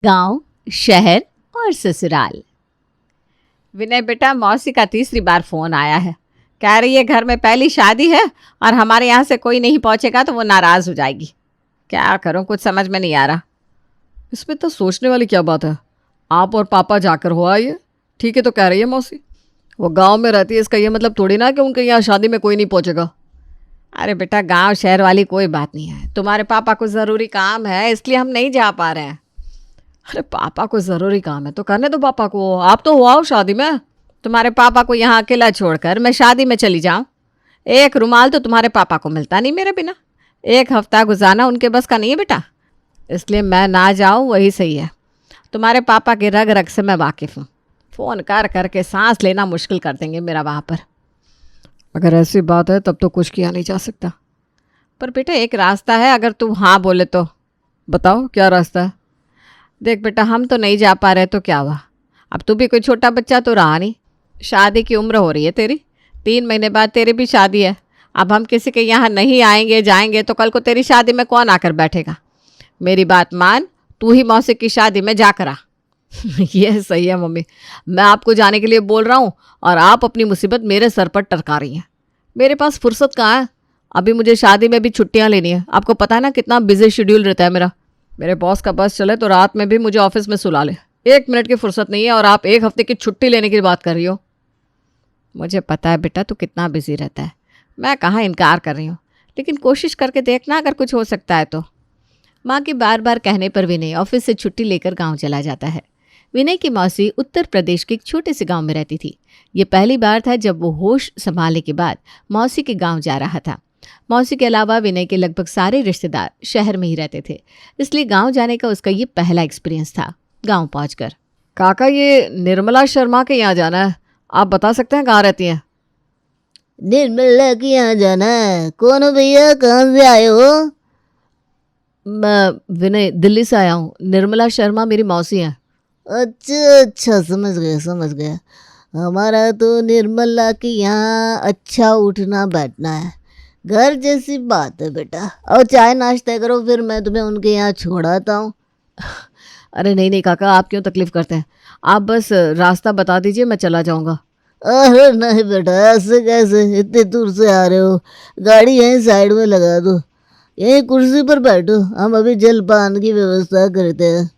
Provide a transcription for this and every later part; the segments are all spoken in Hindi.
गांव, शहर और ससुराल। विनय बेटा, मौसी का तीसरी बार फोन आया है। कह रही है घर में पहली शादी है और हमारे यहाँ से कोई नहीं पहुंचेगा तो वो नाराज हो जाएगी। क्या करूं, कुछ समझ में नहीं आ रहा। इसमें तो सोचने वाली क्या बात है। आप और पापा जाकर हो आइए। ठीक है तो कह रही है मौसी, वो गांव में रहती है, इसका ये मतलब थोड़ी ना कि उनके यहाँ शादी में कोई नहीं पहुंचेगा। अरे बेटा, गांव शहर वाली कोई बात नहीं है। तुम्हारे पापा को ज़रूरी काम है इसलिए हम नहीं जा पा रहे हैं। अरे पापा को ज़रूरी काम है तो करने दो पापा को, आप तो हो आओ शादी में। तुम्हारे पापा को यहाँ अकेला छोड़कर मैं शादी में चली जाऊं? एक रुमाल तो तुम्हारे पापा को मिलता नहीं मेरे बिना। एक हफ्ता गुजारना उनके बस का नहीं है बेटा, इसलिए मैं ना जाऊं वही सही है। तुम्हारे पापा के रग रग से मैं वाकिफ़ हूँ। फ़ोन कर करके सांस लेना मुश्किल कर देंगे मेरा वहाँ पर। अगर ऐसी बात है तब तो कुछ किया नहीं जा सकता। पर बेटा एक रास्ता है, अगर तू हाँ बोले तो। बताओ क्या रास्ता है। देख बेटा, हम तो नहीं जा पा रहे तो क्या हुआ, अब तू भी कोई छोटा बच्चा तो रहा नहीं। शादी की उम्र हो रही है तेरी, 3 महीने बाद तेरी भी शादी है। अब हम किसी के यहाँ नहीं आएंगे जाएंगे तो कल को तेरी शादी में कौन आकर बैठेगा। मेरी बात मान, तू ही मौसी की शादी में जाकर आ। ये सही है मम्मी, मैं आपको जाने के लिए बोल रहा हूँ और आप अपनी मुसीबत मेरे सर पर टरका रही हैं। मेरे पास फुर्सत कहाँ है, अभी मुझे शादी में भी छुट्टियाँ लेनी है। आपको पता है ना कितना बिजी शेड्यूल रहता है मेरा। मेरे बॉस का बस चले तो रात में भी मुझे ऑफिस में सुला ले। 1 मिनट की फुर्सत नहीं है और आप 1 हफ्ते की छुट्टी लेने की बात कर रही हो। मुझे पता है बेटा तू कितना बिजी रहता है, मैं कहाँ इनकार कर रही हूँ, लेकिन कोशिश करके देखना अगर कुछ हो सकता है तो। माँ के बार बार कहने पर विनय ऑफिस से छुट्टी लेकर गांव चला जाता है। विनय की मौसी उत्तर प्रदेश के एक छोटे से गांव में रहती थी। ये पहली बार था जब वो होश संभालने के बाद मौसी के गांव जा रहा था। मौसी के अलावा विनय के लगभग सारे रिश्तेदार शहर में ही रहते थे, इसलिए गांव जाने का उसका ये पहला एक्सपीरियंस था। गांव पहुंचकर, काका ये निर्मला शर्मा के यहाँ जाना है, आप बता सकते हैं कहाँ रहती हैं। निर्मला के यहाँ जाना है? कौन हो भैया, कहाँ से आए हो? मैं विनय दिल्ली से आया हूँ, निर्मला शर्मा मेरी मौसी हैं। अच्छा अच्छा, समझ गया समझ गया। हमारा तो निर्मला के यहाँ अच्छा उठना बैठना है, घर जैसी बात है बेटा। और चाय नाश्ता करो, फिर मैं तुम्हें उनके यहाँ छोड़ आता हूँ। अरे नहीं नहीं काका, आप क्यों तकलीफ़ करते हैं, आप बस रास्ता बता दीजिए, मैं चला जाऊँगा। अरे नहीं बेटा, ऐसे कैसे, इतने दूर से आ रहे हो, गाड़ी यहीं साइड में लगा दो, यहीं कुर्सी पर बैठो, हम अभी जलपान की व्यवस्था करते हैं।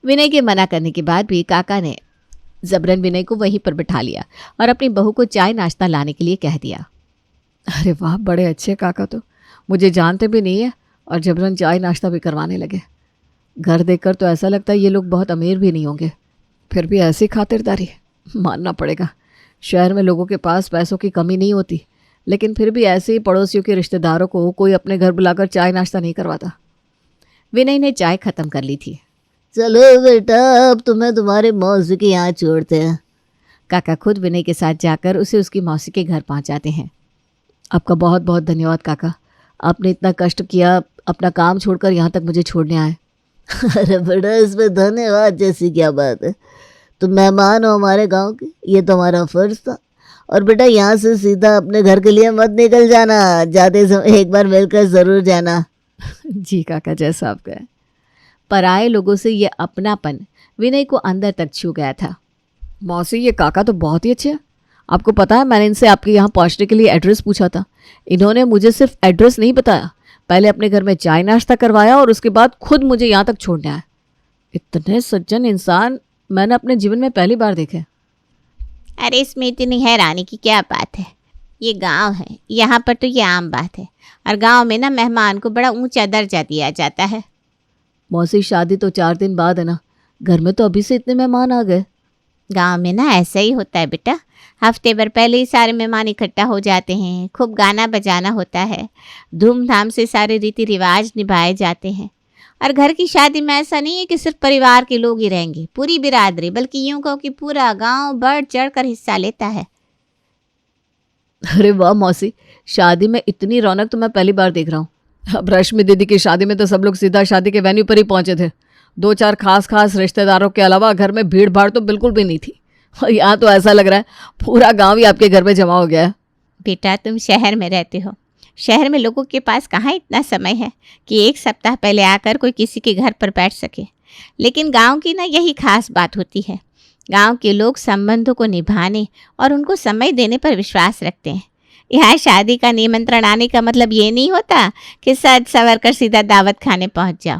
विनय के मना करने के बाद भी काका ने जबरन विनय को वहीं पर बिठा लिया और अपनी बहू को चाय नाश्ता लाने के लिए कह दिया। अरे वाह, बड़े अच्छे काका, तो मुझे जानते भी नहीं है और जबरन चाय नाश्ता भी करवाने लगे। घर देखकर तो ऐसा लगता है ये लोग बहुत अमीर भी नहीं होंगे, फिर भी ऐसी खातिरदारी मानना पड़ेगा। शहर में लोगों के पास पैसों की कमी नहीं होती, लेकिन फिर भी ऐसे ही पड़ोसियों के रिश्तेदारों को कोई अपने घर बुलाकर चाय नाश्ता नहीं करवाता। विनय ने चाय खत्म कर ली थी। चलो बेटा, अब तुम्हें तुम्हारे मौसी के यहाँ छोड़ते हैं। काका खुद विनय के साथ जाकर उसे उसकी मौसी के घर पहुंचाते हैं। आपका बहुत बहुत धन्यवाद काका, आपने इतना कष्ट किया, अपना काम छोड़कर यहाँ तक मुझे छोड़ने आए। अरे बेटा, इसमें धन्यवाद जैसी क्या बात है, तुम मेहमान हो हमारे गांव के, ये तो हमारा फर्ज था। और बेटा यहाँ से सीधा अपने घर के लिए मत निकल जाना, जाते समय एक बार मिलकर ज़रूर जाना। जी काका, जैसा आप कहें। पराए लोगों से ये अपनापन विनय को अंदर तक छू गया था। मौसी ये काका तो बहुत ही अच्छे हैं। आपको पता है मैंने इनसे आपके यहाँ पहुँचने के लिए एड्रेस पूछा था, इन्होंने मुझे सिर्फ एड्रेस नहीं बताया, पहले अपने घर में चाय नाश्ता करवाया और उसके बाद खुद मुझे यहाँ तक छोड़ने आया। इतने सज्जन इंसान मैंने अपने जीवन में पहली बार देखे। अरे इसमें इतनी हैरानी की क्या बात है, ये गांव है, यहाँ पर तो ये आम बात है। और गांव में ना मेहमान को बड़ा ऊंचा दर्जा दिया जाता है। मौसी शादी तो 4 दिन बाद है ना, घर में तो अभी से इतने मेहमान आ गए। गांव में ना ऐसा ही होता है बेटा, हफ्ते भर पहले ही सारे मेहमान इकट्ठा हो जाते हैं, खूब गाना बजाना होता है, धूमधाम से सारे रीति रिवाज निभाए जाते हैं। और घर की शादी में ऐसा नहीं है कि सिर्फ परिवार के लोग ही रहेंगे, पूरी बिरादरी, बल्कि यूं कहो कि पूरा गांव बढ़ चढ़ कर हिस्सा लेता है। अरे वाह मौसी, शादी में इतनी रौनक तो मैं पहली बार देख रहा हूँ। अब रश्मि दीदी की शादी में तो सब लोग सीधा शादी के वेन्यू पर ही पहुंचे थे, 2-4 खास रिश्तेदारों के अलावा घर में भीड़ भाड़ तो बिल्कुल भी नहीं थी। और यहाँ तो ऐसा लग रहा है पूरा गांव ही आपके घर में जमा हो गया है। बेटा तुम शहर में रहते हो, शहर में लोगों के पास कहाँ इतना समय है कि एक सप्ताह पहले आकर कोई किसी के घर पर बैठ सके। लेकिन गांव की ना यही खास बात होती है। गांव के लोग संबंधों को निभाने और उनको समय देने पर विश्वास रखते हैं। यहाँ शादी का निमंत्रण आने का मतलब ये नहीं होता कि सज सवर कर सीधा दावत खाने पहुँच जाओ।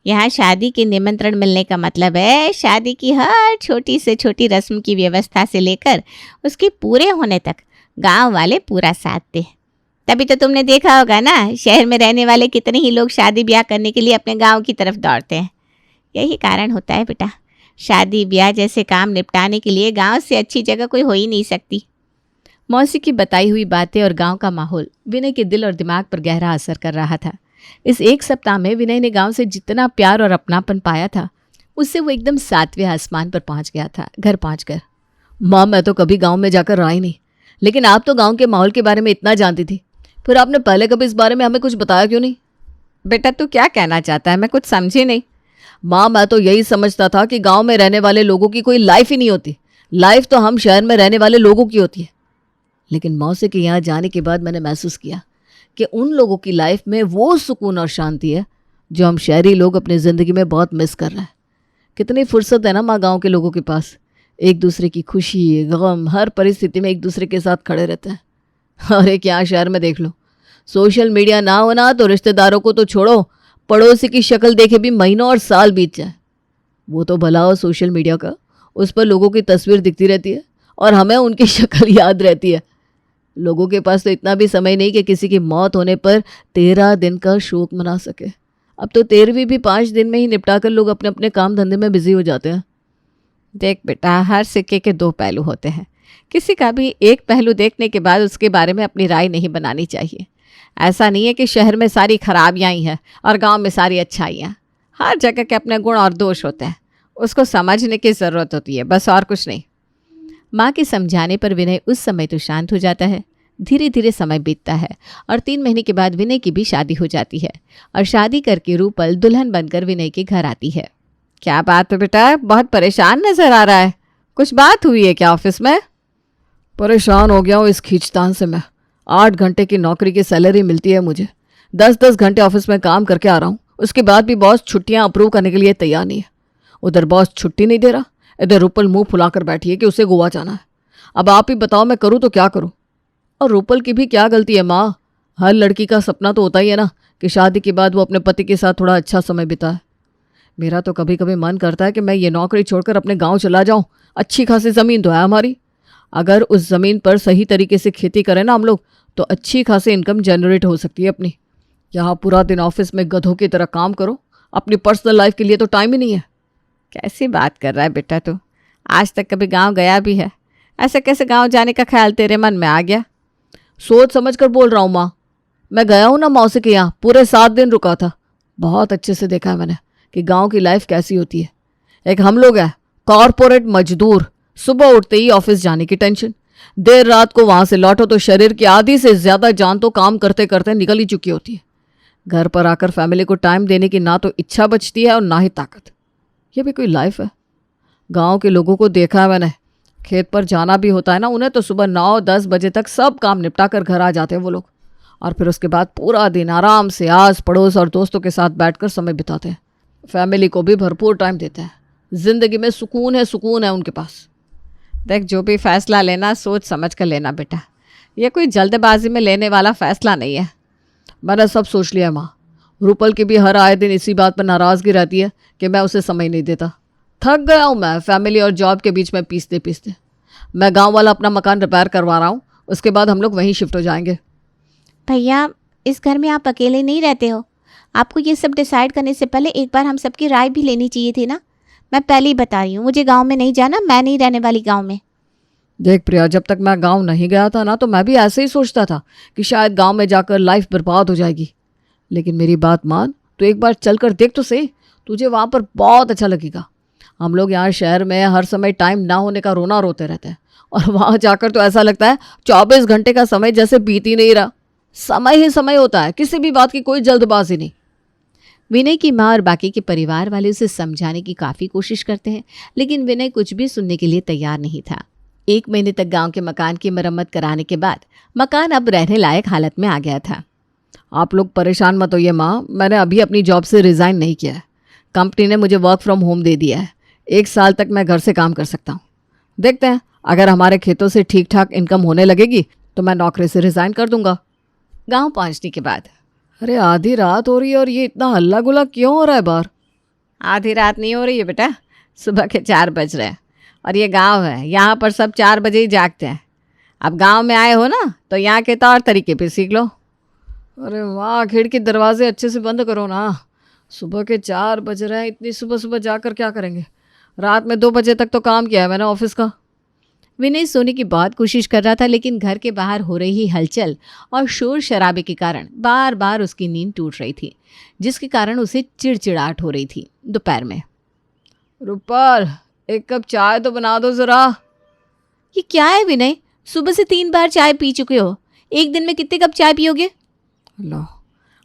यहाँ शादी के निमंत्रण मिलने का मतलब है शादी की हर छोटी से छोटी रस्म की व्यवस्था से लेकर उसके पूरे होने तक गांव वाले पूरा साथ दें। तभी तो तुमने देखा होगा ना, शहर में रहने वाले कितने ही लोग शादी ब्याह करने के लिए अपने गांव की तरफ दौड़ते हैं। यही कारण होता है बेटा, शादी ब्याह जैसे काम निपटाने के लिए गांव से अच्छी जगह कोई हो ही नहीं सकती। मौसी की बताई हुई बातें और गांव का माहौल विनय के दिल और दिमाग पर गहरा असर कर रहा था। इस एक सप्ताह में विनय ने गांव से जितना प्यार और अपनापन पाया था, उससे वो एकदम 7वें आसमान पर पहुंच गया था। घर पहुंचकर, माँ मैं तो कभी गांव में जाकर रहा ही नहीं, लेकिन आप तो गांव के माहौल के बारे में इतना जानती थी, फिर आपने पहले कभी इस बारे में हमें कुछ बताया क्यों नहीं? बेटा तू क्या कहना चाहता है, मैं कुछ समझी नहीं। माँ मैं तो यही समझता था कि गांव में रहने वाले लोगों की कोई लाइफ ही नहीं होती। लाइफ तो हम शहर में रहने वाले लोगों की होती है। लेकिन मौसी के यहाँ जाने के बाद मैंने महसूस किया कि उन लोगों की लाइफ में वो सुकून और शांति है जो हम शहरी लोग अपनी ज़िंदगी में बहुत मिस कर रहे हैं। कितनी फुर्सत है ना माँ गांव के लोगों के पास, एक दूसरे की खुशी गम हर परिस्थिति में एक दूसरे के साथ खड़े रहते हैं। और एक यहाँ शहर में देख लो, सोशल मीडिया ना होना तो रिश्तेदारों को तो छोड़ो, पड़ोसी की शक्ल देखे भी महीनों और साल बीत जाए। वो तो भला हो सोशल मीडिया का, उस पर लोगों की तस्वीर दिखती रहती है और हमें उनकी शक्ल याद रहती है। लोगों के पास तो इतना भी समय नहीं कि किसी की मौत होने पर 13 दिन का शोक मना सके। अब तो 13वीं भी 5 दिन में ही निपटा कर लोग अपने अपने काम धंधे में बिजी हो जाते हैं। देख बेटा, हर सिक्के के 2 पहलू होते हैं। किसी का भी एक पहलू देखने के बाद उसके बारे में अपनी राय नहीं बनानी चाहिए। ऐसा नहीं है कि शहर में सारी खराबियाँ ही हैं और गांव में सारी अच्छाइयाँ। हर जगह के अपने गुण और दोष होते हैं, उसको समझने की ज़रूरत होती है, बस और कुछ नहीं। माँ के समझाने पर विनय उस समय तो शांत हो जाता है। धीरे धीरे समय बीतता है और 3 महीने के बाद विनय की भी शादी हो जाती है और शादी करके रूपल दुल्हन बनकर विनय के घर आती है। क्या बात है बेटा, बहुत परेशान नजर आ रहा है। कुछ बात हुई है क्या ऑफिस में? परेशान हो गया हूँ इस खींचतान से मैं। 8 घंटे की नौकरी की सैलरी मिलती है मुझे, 10-10 घंटे ऑफिस में काम करके आ रहा हूँ, उसके बाद भी बॉस छुट्टियाँ अप्रूव करने के लिए तैयार नहीं है। उधर बॉस छुट्टी नहीं दे रहा, इधर रूपल मुंह फुलाकर बैठी है कि उसे गोवा जाना है। अब आप ही बताओ मैं करूँ तो क्या करूँ? और रूपल की भी क्या गलती है माँ? हर लड़की का सपना तो होता ही है ना कि शादी के बाद वो अपने पति के साथ थोड़ा अच्छा समय बिताए। मेरा तो कभी कभी मन करता है कि मैं ये नौकरी छोड़कर अपने गांव चला जाऊं। अच्छी खासी ज़मीन तो है हमारी, अगर उस ज़मीन पर सही तरीके से खेती करें ना हम लोग तो अच्छी खासी इनकम जनरेट हो सकती है अपनी। यहाँ पूरा दिन ऑफिस में गधों की तरह काम करो, अपनी पर्सनल लाइफ के लिए तो टाइम ही नहीं है। कैसी बात कर रहा है बेटा तू? आज तक कभी गांव गया भी है? ऐसे कैसे गांव जाने का ख्याल तेरे मन में आ गया? सोच समझ कर बोल रहा हूँ माँ। मैं गया हूँ ना मौसी के यहाँ, पूरे 7 दिन रुका था। बहुत अच्छे से देखा है मैंने कि गांव की लाइफ कैसी होती है। एक हम लोग हैं कॉरपोरेट मजदूर, सुबह उठते ही ऑफिस जाने की टेंशन, देर रात को वहाँ से लौटो तो शरीर की आधी से ज़्यादा जान तो काम करते करते निकल ही चुकी होती है। घर पर आकर फैमिली को टाइम देने की ना तो इच्छा बचती है और ना ही ताकत। ये भी कोई लाइफ है? गांव के लोगों को देखा है मैंने, खेत पर जाना भी होता है ना उन्हें तो सुबह 9-10 बजे तक सब काम निपटा कर घर आ जाते हैं वो लोग, और फिर उसके बाद पूरा दिन आराम से आस पड़ोस और दोस्तों के साथ बैठकर समय बिताते हैं। फैमिली को भी भरपूर टाइम देते हैं। ज़िंदगी में सुकून है उनके पास। देख, जो भी फैसला लेना सोच समझ कर लेना बेटा, ये कोई जल्दबाजी में लेने वाला फैसला नहीं है। मैंने सब सोच लिया है माँ। रूपल की भी हर आए दिन इसी बात पर नाराज़गी रहती है कि मैं उसे समय नहीं देता। थक गया हूँ मैं फैमिली और जॉब के बीच में पीसते पीसते। मैं गांव वाला अपना मकान रिपेयर करवा रहा हूँ, उसके बाद हम लोग वहीं शिफ्ट हो जाएंगे। भैया, इस घर में आप अकेले नहीं रहते हो। आपको ये सब डिसाइड करने से पहले एक बार हम सबकी राय भी लेनी चाहिए थी ना। मैं पहले ही बता रही हूँ, मुझे गांव में नहीं जाना, मैं नहीं रहने वाली गांव में। देख प्रिया, जब तक मैं गांव नहीं गया था ना तो मैं भी ऐसे ही सोचता था कि शायद गांव में जाकर लाइफ बर्बाद हो जाएगी। लेकिन मेरी बात मान, तो एक बार चल कर देख तो सही, तुझे वहाँ पर बहुत अच्छा लगेगा। हम लोग यहाँ शहर में हर समय टाइम ना होने का रोना रोते रहते हैं, और वहाँ जाकर तो ऐसा लगता है 24 घंटे का समय जैसे बीत ही नहीं रहा। समय ही समय होता है, किसी भी बात की कोई जल्दबाजी नहीं। विनय की माँ और बाकी के परिवार वाले उसे समझाने की काफ़ी कोशिश करते हैं, लेकिन विनय कुछ भी सुनने के लिए तैयार नहीं था। 1 महीने तक गांव के मकान की मरम्मत कराने के बाद मकान अब रहने लायक हालत में आ गया था। आप लोग परेशान मत होइए माँ, मैंने अभी अपनी जॉब से रिज़ाइन नहीं किया है। कंपनी ने मुझे वर्क फ्रॉम होम दे दिया है। 1 साल तक मैं घर से काम कर सकता हूँ। देखते हैं, अगर हमारे खेतों से ठीक ठाक इनकम होने लगेगी तो मैं नौकरी से रिज़ाइन कर दूंगा। गांव पहुंचने के बाद, अरे आधी रात हो रही है और ये इतना हल्ला गुल्ला क्यों हो रहा है बाहर? आधी रात नहीं हो रही है बेटा, सुबह के 4 बज रहे हैं और ये गांव है, यहाँ पर सब 4 बजे ही जागते हैं। अब गांव में आए हो ना तो यहाँ के तौर तरीके पे सीख लो। अरे वाह, खिड़की दरवाजे अच्छे से बंद करो ना। सुबह के 4 बज रहे हैं, इतनी सुबह सुबह जाकर क्या करेंगे? रात में 2 बजे तक तो काम किया है मैंने ऑफिस का। विनय सोने की बहुत कोशिश कर रहा था, लेकिन घर के बाहर हो रही हलचल और शोर शराबे के कारण बार बार उसकी नींद टूट रही थी, जिसके कारण उसे चिड़चिड़ाहट हो रही थी। दोपहर में, रुपल, 1 कप चाय तो बना दो ज़रा। ये क्या है विनय, सुबह से 3 बार चाय पी चुके हो, एक दिन में कितने कप चाय पियोगे? लो,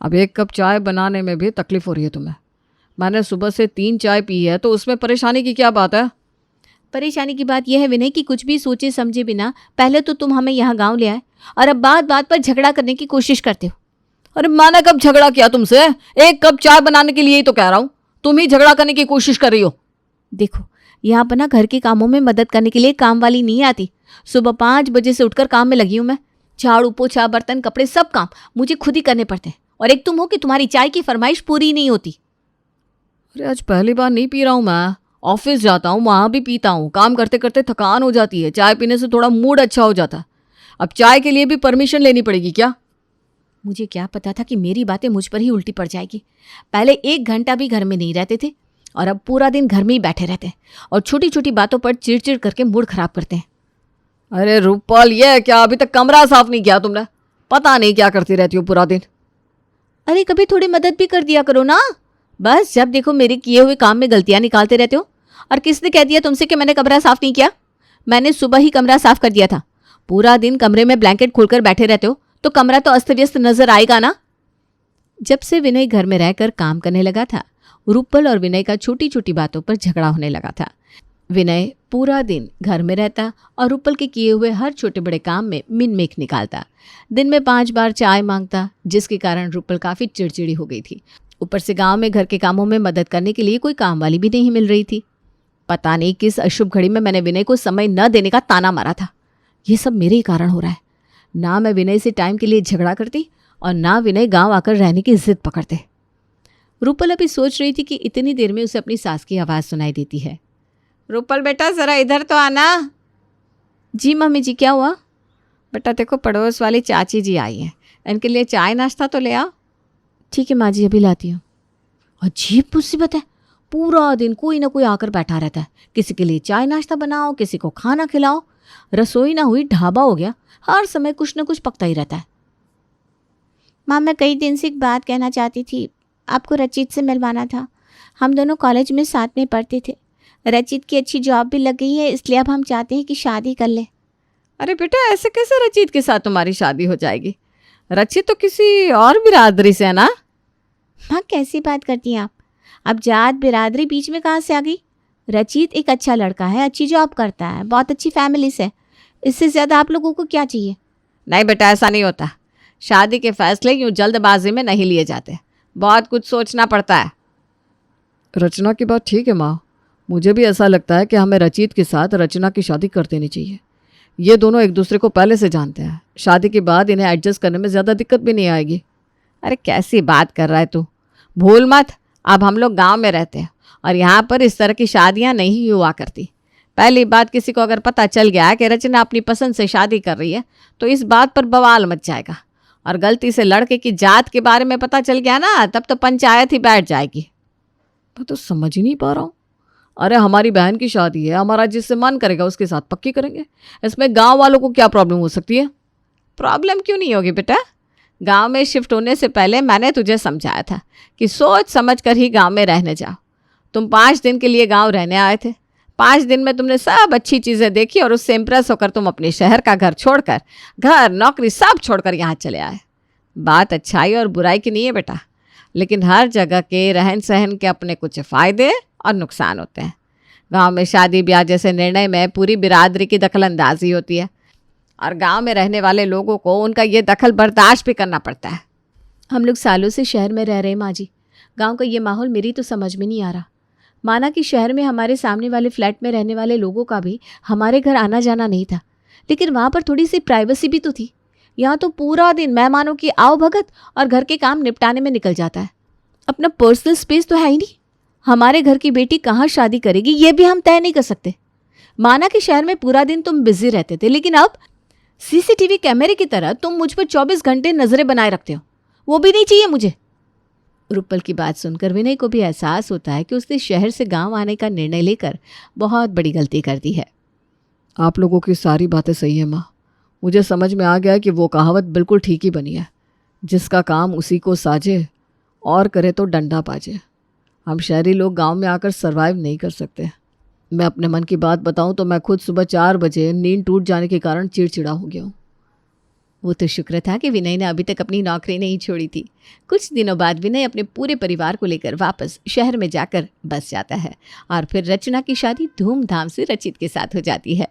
अब 1 कप चाय बनाने में भी तकलीफ़ हो रही है तुम्हें। मैंने सुबह से 3 चाय पी है तो उसमें परेशानी की क्या बात है? परेशानी की बात यह है विनय कि कुछ भी सोचे समझे बिना पहले तो तुम हमें यहाँ गांव ले आए और अब बात बात पर झगड़ा करने की कोशिश करते हो। अरे मैंने कब झगड़ा किया तुमसे? 1 कप चाय बनाने के लिए ही तो कह रहा हूँ, तुम ही झगड़ा करने की कोशिश कर रही हो। देखो, यहाँ पर ना घर के कामों में मदद करने के लिए काम वाली नहीं आती। सुबह 5 बजे से उठकर काम में लगी हूँ मैं। झाड़ू पोछा बर्तन कपड़े सब काम मुझे खुद ही करने पड़ते हैं, और एक तुम हो कि तुम्हारी चाय की फरमाइश पूरी नहीं होती। अरे आज पहली बार नहीं पी रहा हूँ मैं, ऑफिस जाता हूँ वहाँ भी पीता हूँ। काम करते करते थकान हो जाती है, चाय पीने से थोड़ा मूड अच्छा हो जाता है। अब चाय के लिए भी परमिशन लेनी पड़ेगी क्या? मुझे क्या पता था कि मेरी बातें मुझ पर ही उल्टी पड़ जाएगी। पहले 1 घंटा भी घर में नहीं रहते थे और अब पूरा दिन घर में ही बैठे रहते हैं और छोटी छोटी बातों पर चिड़चिड़ करके मूड खराब करते हैं। अरे रूपल, ये क्या अभी तक कमरा साफ नहीं किया तुमने? पता नहीं क्या करती रहती हो पूरा दिन। अरे कभी थोड़ी मदद भी कर दिया करो ना। बस जब देखो मेरे किए हुए काम में गलतियां निकालते रहते हो। और किसने कह दिया तुमसे कि मैंने कमरा साफ नहीं किया? मैंने सुबह ही कमरा साफ कर दिया था। पूरा दिन कमरे में ब्लैंकेट खोलकर बैठे रहते हो तो कमरा तो अस्त व्यस्त नजर आएगा ना। जब से विनय घर में रहकर काम करने लगा था, रूपल और विनय का छोटी छोटी बातों पर झगड़ा होने लगा था। विनय पूरा दिन घर में रहता और रूपल के किए हुए हर छोटे बड़े काम में मिनमेख निकालता। दिन में 5 बार चाय मांगता, जिसके कारण रूपल काफ़ी चिड़चिड़ी हो गई थी। ऊपर से गांव में घर के कामों में मदद करने के लिए कोई काम वाली भी नहीं मिल रही थी। पता नहीं किस अशुभ घड़ी में मैंने विनय को समय न देने का ताना मारा था। ये सब मेरे ही कारण हो रहा है। ना मैं विनय से टाइम के लिए झगड़ा करती और ना विनय गांव आकर रहने की जिद पकड़ते। रूपल अभी सोच रही थी कि इतनी देर में उसे अपनी सास की आवाज़ सुनाई देती है। रूपल बेटा, ज़रा इधर तो आना। जी मम्मी जी, क्या हुआ? बेटा देखो, पड़ोस वाली चाची जी आई हैं, इनके लिए चाय नाश्ता तो ले आओ। ठीक है माँ जी, अभी लाती हूँ। अजीब मुसीबत है, पूरा दिन कोई ना कोई आकर बैठा रहता है। किसी के लिए चाय नाश्ता बनाओ, किसी को खाना खिलाओ। रसोई ना हुई ढाबा हो गया, हर समय कुछ ना कुछ पकता ही रहता है। माँ, मैं कई दिन से एक बात कहना चाहती थी। आपको रचित से मिलवाना था। हम दोनों कॉलेज में साथ में पढ़ते थे। रचित की अच्छी जॉब भी लग गई है, इसलिए अब हम चाहते हैं कि शादी कर ले। अरे बेटा, ऐसे कैसे रचित के साथ तुम्हारी शादी हो जाएगी? रचित तो किसी और बिरादरी से है ना। माँ, कैसी बात करती हैं आप? अब जात बिरादरी बीच में कहाँ से आ गई? रचित एक अच्छा लड़का है, अच्छी जॉब करता है, बहुत अच्छी फैमिली से। इससे ज़्यादा आप लोगों को क्या चाहिए? नहीं बेटा, ऐसा नहीं होता। शादी के फैसले यूँ जल्दबाजी में नहीं लिए जाते, बहुत कुछ सोचना पड़ता है। रचना की बात ठीक है माँ, मुझे भी ऐसा लगता है कि हमें रचित के साथ रचना की शादी कर देनी चाहिए। ये दोनों एक दूसरे को पहले से जानते हैं, शादी के बाद इन्हें एडजस्ट करने में ज़्यादा दिक्कत भी नहीं आएगी। अरे कैसी बात कर रहा है तू? भूल मत, अब हम लोग गांव में रहते हैं और यहाँ पर इस तरह की शादियाँ नहीं हुआ करती। पहली बात, किसी को अगर पता चल गया कि रचना अपनी पसंद से शादी कर रही है तो इस बात पर बवाल मच जाएगा, और गलती से लड़के की जात के बारे में पता चल गया ना, तब तो पंचायत ही बैठ जाएगी। मैं तो समझ ही नहीं पा रहा हूँ। अरे हमारी बहन की शादी है, हमारा जिससे मन करेगा उसके साथ पक्की करेंगे। इसमें गांव वालों को क्या प्रॉब्लम हो सकती है? प्रॉब्लम क्यों नहीं होगी बेटा? गांव में शिफ्ट होने से पहले मैंने तुझे समझाया था कि सोच समझ कर ही गांव में रहने जाओ। तुम 5 दिन के लिए गांव रहने आए थे। 5 दिन में तुमने सब अच्छी चीज़ें देखी और उससे इम्प्रेस होकर तुम अपने शहर का घर छोड़कर, घर नौकरी सब छोड़कर यहाँ चले आए। बात अच्छाई और बुराई की नहीं है बेटा, लेकिन हर जगह के रहन सहन के अपने कुछ फ़ायदे और नुकसान होते हैं। गांव में शादी ब्याह जैसे निर्णय में पूरी बिरादरी की दखलंदाजी होती है और गांव में रहने वाले लोगों को उनका ये दखल बर्दाश्त भी करना पड़ता है। हम लोग सालों से शहर में रह रहे हैं माँ जी, गांव का ये माहौल मेरी तो समझ में नहीं आ रहा। माना कि शहर में हमारे सामने वाले फ्लैट में रहने वाले लोगों का भी हमारे घर आना जाना नहीं था, लेकिन वहाँ पर थोड़ी सी प्राइवेसी भी तो थी। यहाँ तो पूरा दिन मेहमानों की आओ भगत और घर के काम निपटाने में निकल जाता है। अपना पर्सनल स्पेस तो है ही नहीं। हमारे घर की बेटी कहाँ शादी करेगी ये भी हम तय नहीं कर सकते। माना कि शहर में पूरा दिन तुम बिजी रहते थे, लेकिन अब सीसीटीवी कैमरे की तरह तुम मुझ पर 24 घंटे नजरें बनाए रखते हो। वो भी नहीं चाहिए मुझे। रुपल की बात सुनकर विनय को भी एहसास होता है कि उसने शहर से गांव आने का निर्णय लेकर बहुत बड़ी गलती कर दी है। आप लोगों की सारी बातें सही है माँ। मुझे समझ में आ गया कि वो कहावत बिल्कुल ठीक ही बनी है, जिसका काम उसी को साजे और करे तो डंडा बाजे। हम शहरी लोग गांव में आकर सरवाइव नहीं कर सकते। मैं अपने मन की बात बताऊं तो मैं खुद सुबह 4 बजे नींद टूट जाने के कारण चिड़चिड़ा हो गया हूँ। वो तो शुक्र था कि विनय ने अभी तक अपनी नौकरी नहीं छोड़ी थी। कुछ दिनों बाद विनय अपने पूरे परिवार को लेकर वापस शहर में जाकर बस जाता है और फिर रचना की शादी धूमधाम से रचित के साथ हो जाती है।